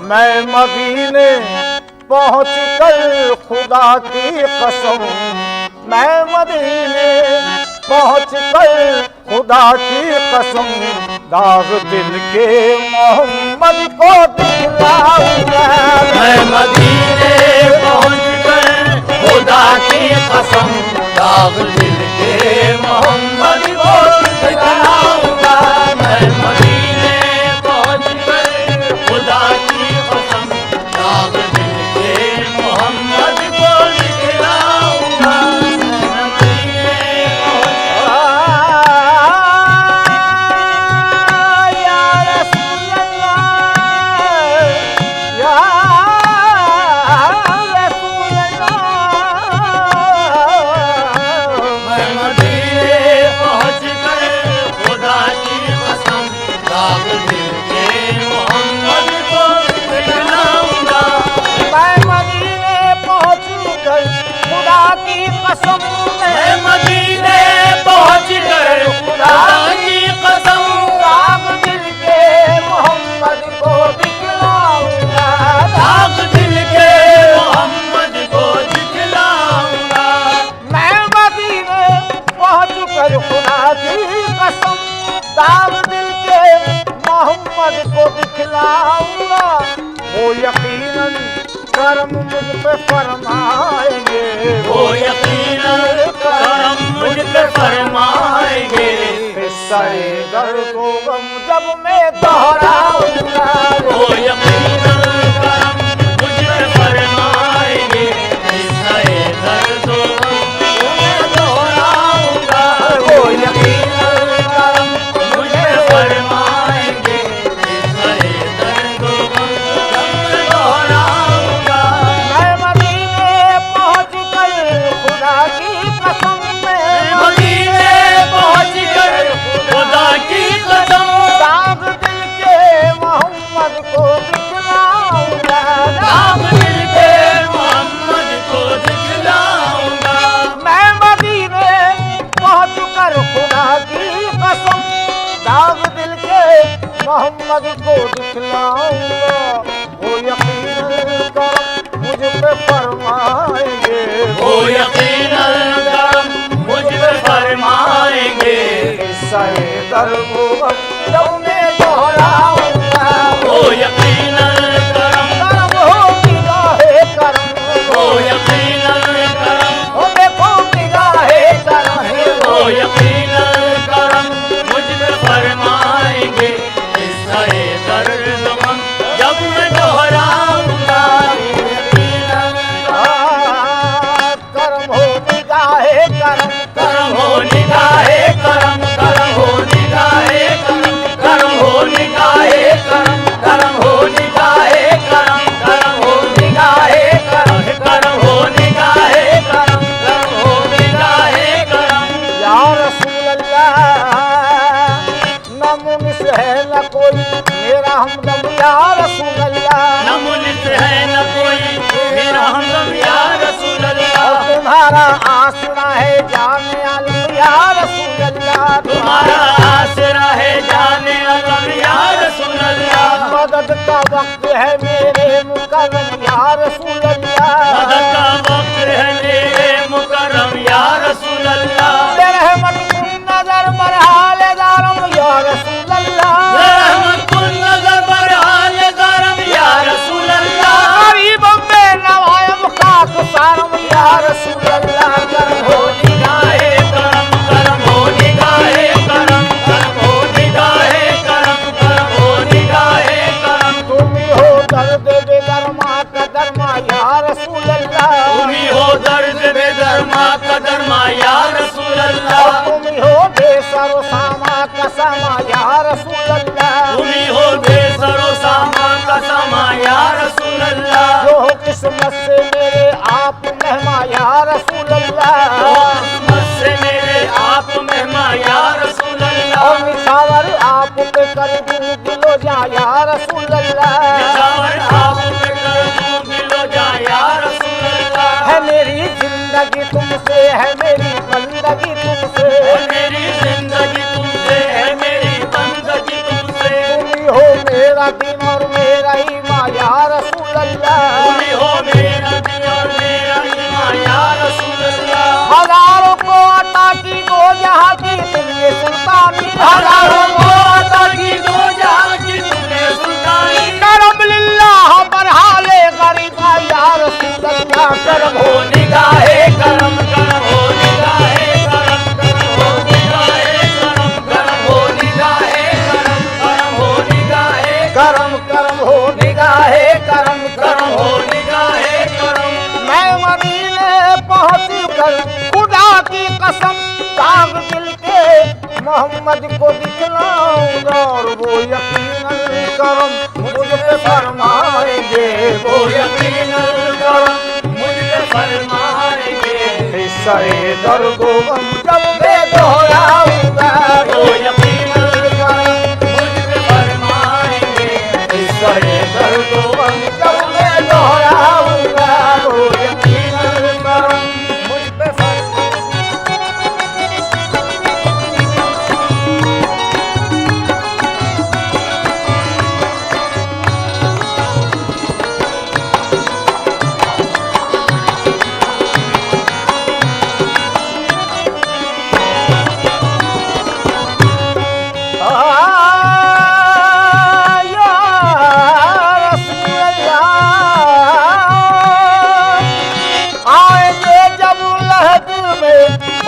मैं मदीने पहुँच कर खुदा की कसम, मैं मदीने पहुँच कर खुदा की कसम, दाग दिल के मोहम्मद को दिखलाऊंगा। मैं मदीने पहुँच कर खुदा की कसम, दाग दिल के मोहम्मद को दिखलाऊंगा। मैं मदीने पहुँच कर खुदा की कसम, दाग दिल के मोहम्मद को दिखलाऊंगा। मैं मदीने वो यकीनन करम मुझ पे फरमाएंगे, वो यकीनन करम मुझ पे फरमाएंगे। किस्से दर्द को गम जब मैं दोहराऊंगा, वो यकीनन करम मुझ पे फरमाएंगे। किस्से दर्द को गम मैं दोहराऊंगा, वो यकीनन करम मुझ पे फरमाएंगे। किस्से दर्द को गम जब मैं दोहराऊंगा। मैं मदीने पहुँच कर खुदा की कसम, मैं मदीने पहुँच कर खुदा की कसम, दाग दिल के मोहम्मद को दिखलाऊंगा। दाग दिल के मोहम्मद को दिखलाऊंगा। मैं मदीने पहुँच कर खुदा की कसम, दाग दिल के मोहम्मद को दिखलाऊंगा। वो यकीनन करम मुझ पे फरमाएंगे, वो यकीनन करम मुझ पे फरमाएंगे। किस्से दर्द को जब मैं दोहराऊंगा। वो यकीनन करम, करम हो निगाहे करम, वो यकीनन करम, वो देखो निगाहे करम, वो यकीनन करम मुझ पे फरमाएंगे। किस्से दर्द गम जब मैं दोहराऊंगा। यकीनन करम हो निगाहे करम, करम हो निगाहे करम, करम हो निगाहे करम, करम हो निगाहे करम, करम हो निगाहे करम, करम हो निगाहे करम, करम हो निगाहे करम, करम हो निगाहे करम। या रसूल अल्लाह न मुनिस है न कोई मेरा हमदम, या रसूल अल्लाह न मुनिस है न कोई मेरा हमदम, या रसूल अल्लाह। और तुम्हारा आसरा है जाने आलम, या रसूल अल्लाह तुम्हारा आसरा है जाने अलम, या रसूल अल्लाह। मदद का वक्त है मेरे मुकर्रम, या रसूल अल्लाह मदद का वक्त है मेरे मुकर्रम, या रसूल अल्लाह। रहमत कुन नजर बरहाल दारम, या रसूल अल्लाह रहमत कुन नजर बरहाल दारम, या रसूल अल्लाह। गरीबों में नवायम खाक सारम, या रसूल अल्लाह करम हो निगाहे करम, करम हो निगाहे करम, करम हो निगाहे करम, करम हो निगाहे करम। तुम ही हो दर्द बेदरमा का दरमा, या रसूल अल्लाह तुम ही हो दर्द बेदरमा का दरमा, या रसूल अल्लाह। तुम ही हो बेसरो सामा का सामा, या रसूल अल्लाह तुम ही हो बेसरो सामा का सामा, या रसूल अल्लाह। जो हो किस्मत से मेरे आप मेहमा, या रसूल अल्लाह किस्मत से मेरे आप मेहमा, या रसूल अल्लाह। और निछावर आप पे कर दूं दिलो जा, या रसूल अल्लाह निछावर आप पे कर दूं दिलो जा, या रसूल अल्लाह। है मेरी जिंदगी तुमसे, है मेरी बंदगी तुमसे, है मेरी जिंदगी तुमसे, है मेरी बंदगी तुमसे। तुम ही हो मेरा दिन और मेरा ईमान, या मोहम्मद को दिखलाऊंगा और वो यकीनन करम मुझ पे फरमाएंगे, वो यकीनन करम मुझ पे फरमाएंगे। हिस्से दर्दो गम जब मैं दोहराऊंगा, वो यकीनन करम मुझ पे फरमाएंगे। हिस्से दर्दो गम जब मैं दोहराऊंगा, वो यकीनन करम मुझ पे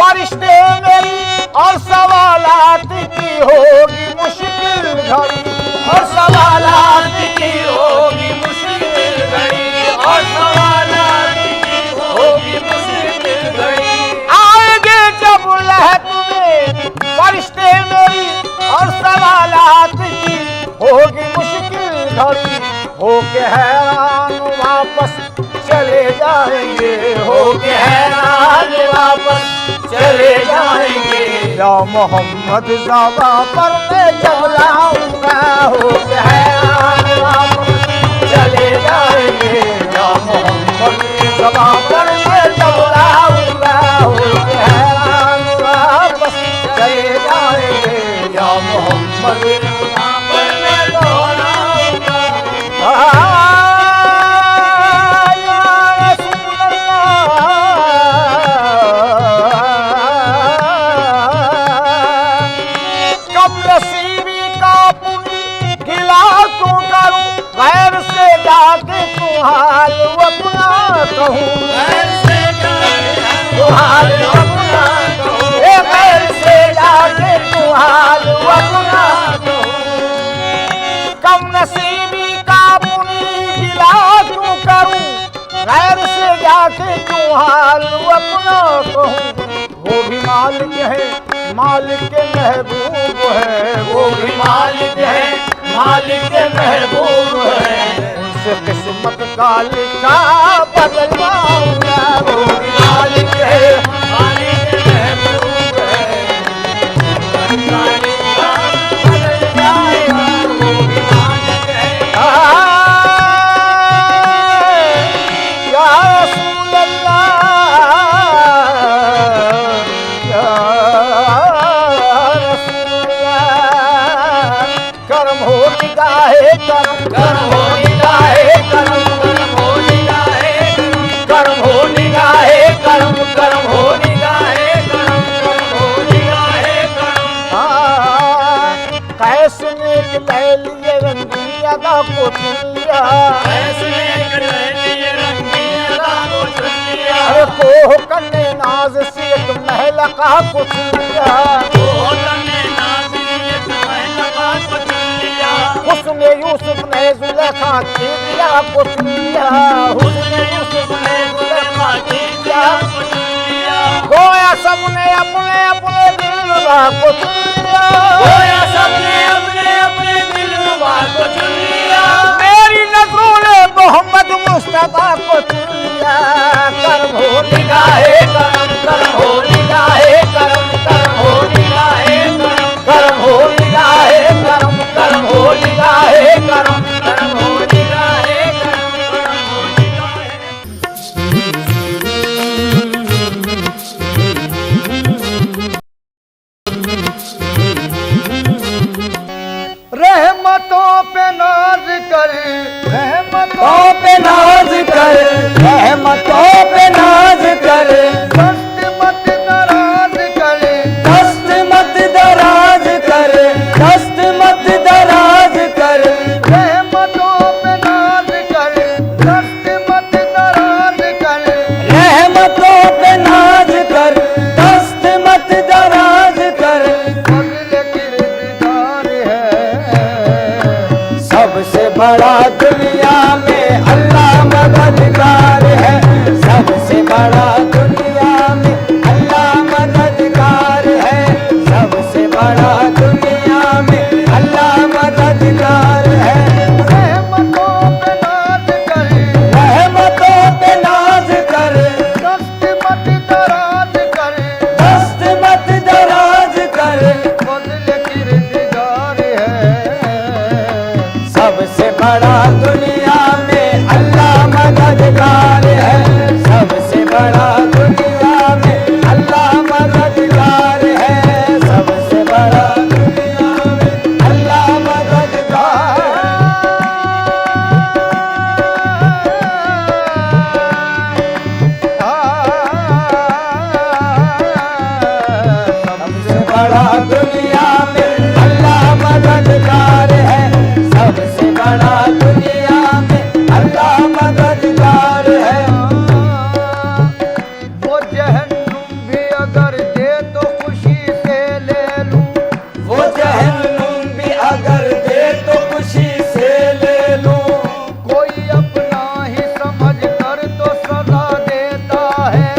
फरिश्ते मेरी और सवालात की होगी मुश्किल घड़ी, और सवालात की होगी मुश्किल घड़ी, और सवालात की होगी मुश्किल घड़ी। आएंगे जब लहद में फरिश्ते मेरी और सवालात की होगी मुश्किल घड़ी, होके हैरान वापस चले जाएंगे, होके हैरान वापस चले जाएंगे। या मोहम्मद ज़बा पर मैं जब लाऊंगा, होके हैरान वापस चले जाएंगे। या मोहम्मद ज़बा पर मैं जब लाऊंगा, होके हैरान वापस चले जाएंगे। या मोहम्मद वहाँ पर मैं दोहराऊंगा। गैर से जाके तू हाल अपना कहूँ, गैर से जाके तू हाल अपना कहूँ, गैर से जाके तू हाल अपना कहूँ। कम नसीबी का पुनी गिला क्यों करूँ, गैर से जाके तू हाल अपना कहूँ। वो भी मालिक है, मालिक के महबूब है, वो भी मालिक है, मालिक के महबूब है। उनसे किस्मत का लिखा बदलवाऊंगा, वो भी मालिक है, मालिक के महबूब है। मालिक का बदल जाएगा, वो भी मालिक है। या रसूल अल्लाह, या रसूल अल्लाह, करम हो निगाहे करम, करम हो निगाहे करम, करम हो निगाहे करम, करम हो निगाहे करम, करम हो निगाहे करम, करम हो निगाहे करम। कैसे नेक लैलिए रंगी अदा को चुन लिया, ऐसे लिए रंगी अदा को चुन लिया। अरे कोह कन्ने नाज से एक महलका को चुन लिया, हुस्न यूसुफ ने जुलेखा की दिया को चुन लिया, हुस्न यूसुफ ने जुलेखा की दिया को चुन लिया। गोया सबने अपने अपने दिलवा को चुन लिया, गोया सबने अपने अपने दिलवा को चुन लिया। मेरी नजरों ने मोहम्मद मुस्तफा को चुन लिया। करम हो निगाहे करम, करम हो निगाहे करम, करम हो निगाहे करम, करम हो निगाहे करम, करम हो निगाहे करम, करम हो निगाहे करम, करम हो निगाहे। रहमतों पे नाज कर, रहमतों पे नाज कर, रहमतों पे नाज कर, दस्त मत दराज कर, दस्त मत दराज कर, दस्त मत दराज कर। रहमतों पे नाज कर, दस्त मत दराज कर। रहमतों पे नाज कर, दस्त मत दराज कर। फजल किरदार है, सबसे बड़ा दुनिया में अल्लाह मददगार है, सबसे बड़ा दुनिया में अल्लाह मददगार है, सबसे बड़ा बड़ा दुनिया में अल्लाह मददगार है, सबसे बड़ा दुनिया में अल्लाह मददगार है, सबसे बड़ा दुनिया में अल्लाह मददगार सबसे बड़ा दुनिया में अल्लाह मददगार है, सबसे बड़ा दुनिया में अल्लाह मददगार है। वो जहन्नुम भी अगर दे तो खुशी से ले लूं, वो जहन्नुम भी अगर दे तो खुशी से ले लूं, कोई अपना ही समझ कर तो सजा देता है,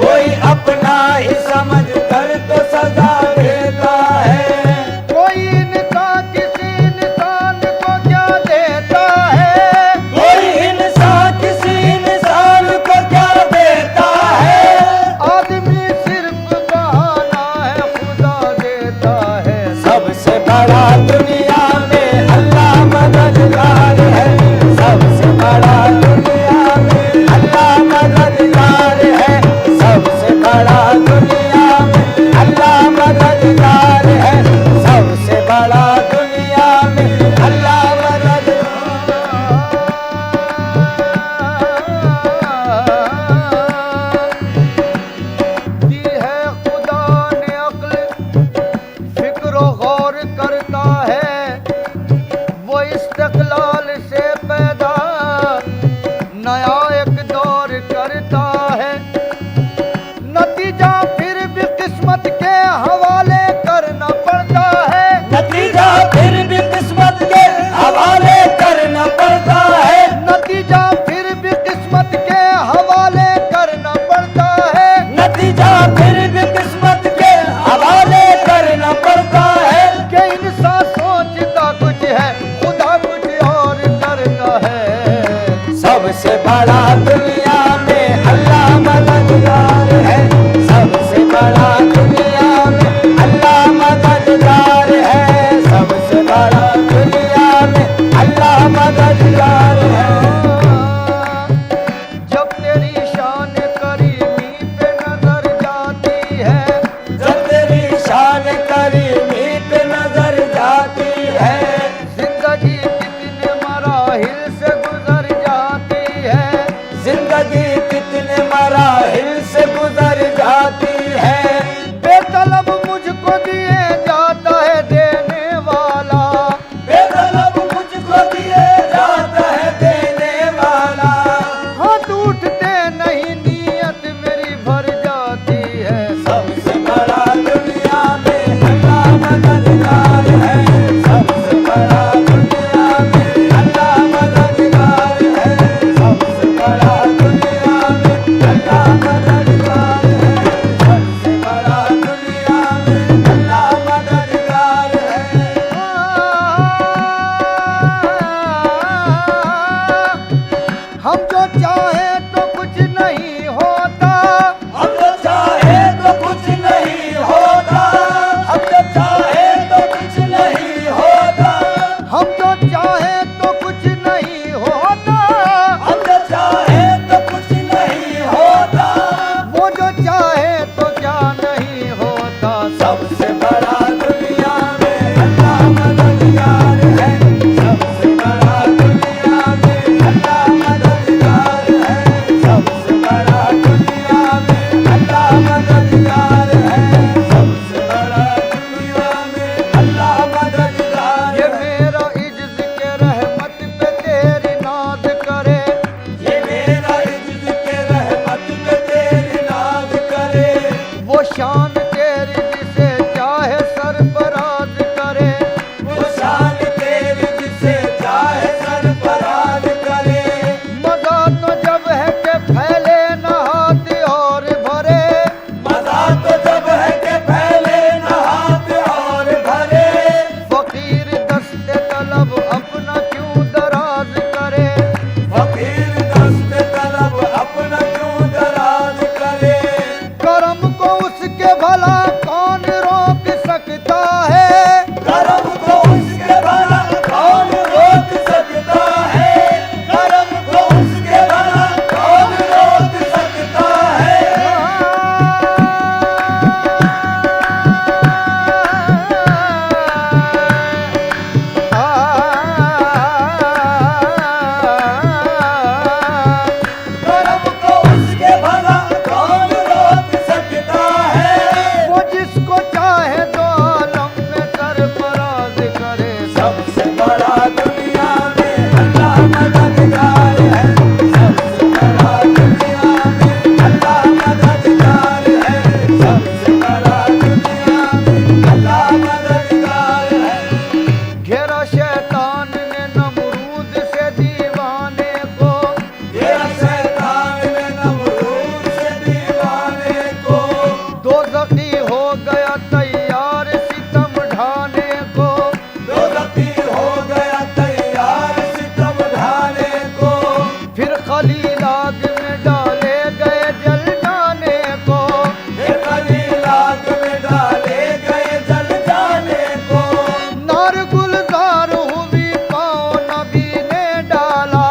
कोई अपना ही समझ कर तो सजा देता है, कोई इंसान किसी इंसान को क्या देता है, कोई इंसान किसी इंसान को क्या देता है, आदमी सिर्फ बहाना है खुदा देता है। सबसे बड़ा दुनिया में अल्लाह मददगार है, सबसे बड़ा दुनिया में अल्लाह मददगार है, सबसे बड़ा दुनिया में अल्लाह मददगार है, सबसे बड़ा दुनिया में अल्लाह दी है खुदा ने अक्ल, फिक्र गौर करता है, वो इस्तक़लाल से पैदा नया एक दौर करता है, नतीजा फिर भी किस्मत के हवाले करना पड़ता है, नतीजा फिर भी किस्मत के हवाले करना पड़ता है, नतीजा फिर भी किस्मत के हवाले करना पड़ता है, नतीजा फिर भी किस्मत के हवाले करना पड़ता है, कि इंसान सोचता कुछ है खुदा कुछ और करता है। सबसे बड़ा दुनिया में अल्लाह मददगार है, सबसे बड़ा दुनिया में अल्लाह मददगार है, सबसे बड़ा दुनिया में अल्लाह मददगार है। जब तेरी शान करीमी पे नजर जाती है, जब तेरी शान करीमी पे नजर जाती है, जिंदगी कितने मराहिल से गुजर जाती है, जिंदगी कितने मराहिल से गुजर जाती है, बेतलब मुझको दिए जाता है देने वाला, बेतलब मुझको दिए जाता है देने वाला, हाथ उठते नहीं नीयत मेरी भर जाती है। सबसे बड़ा दुनिया में अल्लाह मददगार है, सबसे बड़ा दुनिया में अल्लाह मददगार है, सबसे बड़ा दुनिया में अल्लाह मददगार है, सबसे बड़ा दुनिया में अल्लाह मददगार है। हम जो चाहे तो कुछ नहीं होता, हम जो चाहे तो कुछ नहीं होता, हम जो चाहे तो कुछ नहीं होता, हम जो चाहे तो कुछ नहीं होता, हम जो चाहे तो कुछ नहीं होता, वो जो चाहे तो क्या नहीं होता। सबसे बड़ा दुनिया में अल्लाह मददगार है, सबसे बड़ा दुनिया में अल्लाह मददगार है, सबसे बड़ा दुनिया में अल्लाह मददगार है, सबसे बड़ा दुनिया में अल्लाह मददगार ये है। मेरा इजलास शैतान ने नमरूद से दीवाने को, घेरा शैतान ने नमरूद से दीवाने को, दोज़खी हो गया तैयार सितम ढाने को, दोज़खी हो गया तैयार सितम ढाने को, फिर खलील आग में डाले गए जल जाने को, फिर खलील आग में डाले गए जल जाने को, नार गुलजार हुई पाँव नबी ने डाला,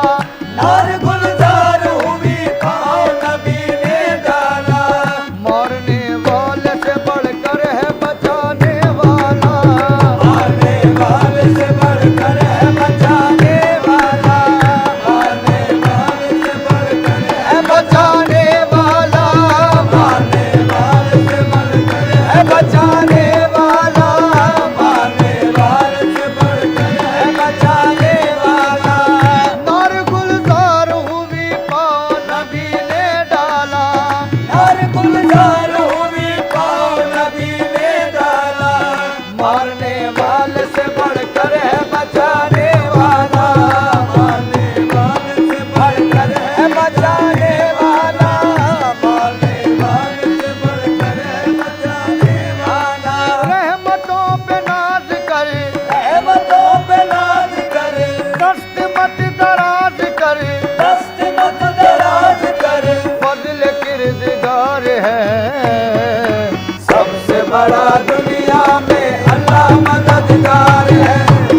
नार गुलजार हुई पाँव नबी ने डाला, मारने वाले से बढ़कर है बचाने वाला, मारने वाले से बढ़कर है बचाने वाला, मारने वाले से बढ़कर है बचाने वाला, मारने वाले से बढ़कर है बचाने वाला, मारने वाले से बढ़कर है बचाने वाला, नार गुलजार हुई पाँव नबी ने डाला, नार गुलजार हुई पाँव नबी ने डाला, मारने वाले से बढ़कर है बचाने वाला, मारने वाले से बढ़कर है बचाने वाला, मारने वाले से बढ़कर है बचाने वाला, रहमतों पे नाज कर, रहमतों पे नाज करे, दस्त मत दराज कर, दस्त मत दराज करे, फजल किरदगार है, सबसे बड़ा दुनिया में अल्लाह मददगार है,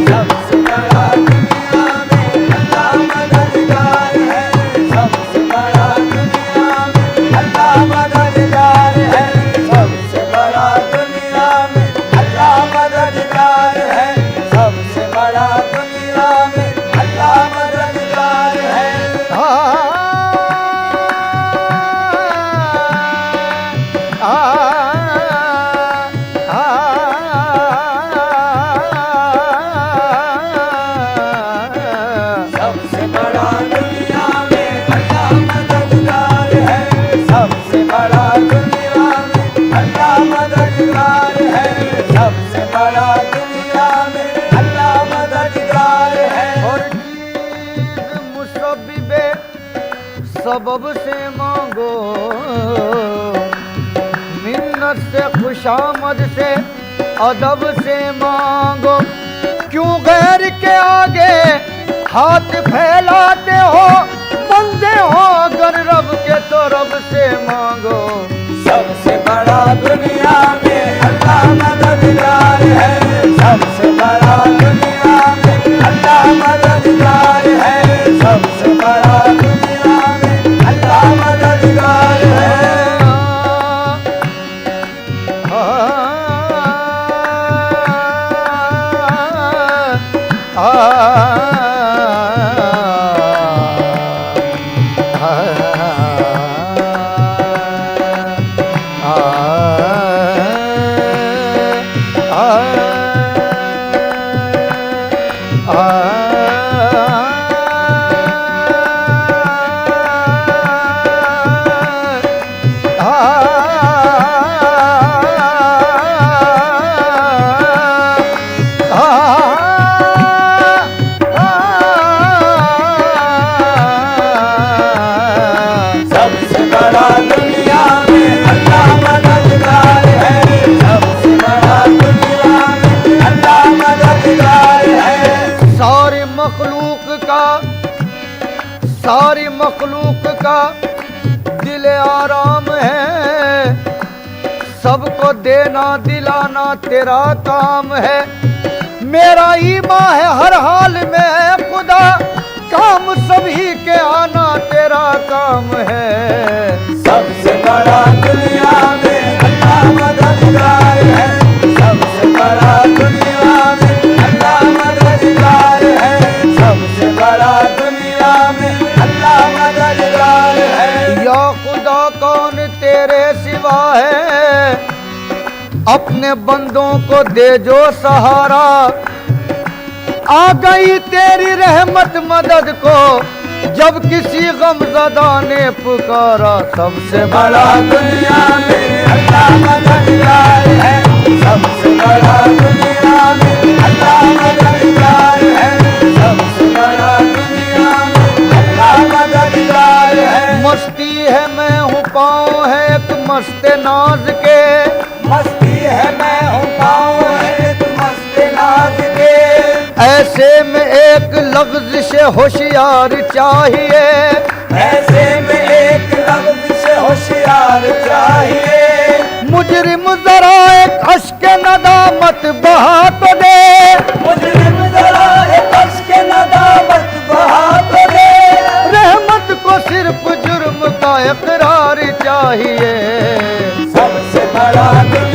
सबसे बड़ा दुनिया में अल्लाह मददगार है, सबसे बड़ा दुनिया में अल्लाह मददगार है, सबसे बड़ा दुनिया में अल्लाह मददगार है, सबसे बड़ा दुनिया में अल्लाह मददगार है। सबसे बड़ा दुनिया में अल्लाह मददगार है, सबसे बड़ा दुनिया में अल्लाह मददगार है, सबसे बड़ा दुनिया में अल्लाह मददगार है। और चीज मुसब्बिबे सबब से मांगो, मिन्नत से खुशामद से अदब से मांगो, क्यों गैर के आगे हाथ फैलाते हो, बंदे हो अगर रब के तो रब से मांगो, सबसे बड़ा दुनिया में अल्लाह मददगार है, सबसे बड़ा दुनिया में अल्लाह मददगार है, सबसे बड़ा दुनिया में अल्लाह मददगार है। सबसे बड़ा दुनिया में अल्लाह मददगार है, सबसे बड़ा दुनिया में अल्लाह मददगार है। सारी मखलूक का दिल आराम है, सबको देना दिलाना तेरा काम है, मेरा ईमान है हर हाल में खुदा, काम सभी के आना तेरा काम है। सबसे बड़ा दुनिया में अल्लाह मददगार है, सबसे बड़ा दुनिया में अल्लाह मददगार है, सबसे बड़ा दुनिया में अल्लाह मददगार है। या खुदा कौन तेरे सिवा है, अपने बंदों को दे जो सहारा, आ गई तेरी रहमत मदद को, जब किसी गमज़दा ने पुकारा। सबसे बड़ा दुनिया में अल्लाह मददगार है, सबसे बड़ा दुनिया में अल्लाह मददगार में एक लफ्ज से होशियार चाहिए, ऐसे में एक लफ्ज से होशियार चाहिए। मुजरिम जरा एक अश्क नदामत बहा तो दे, मुजरिम जरा एक अश्क नदामत बहा तो दे। रहमत को सिर्फ जुर्म का इकरार चाहिए। सबसे बड़ा दुनिया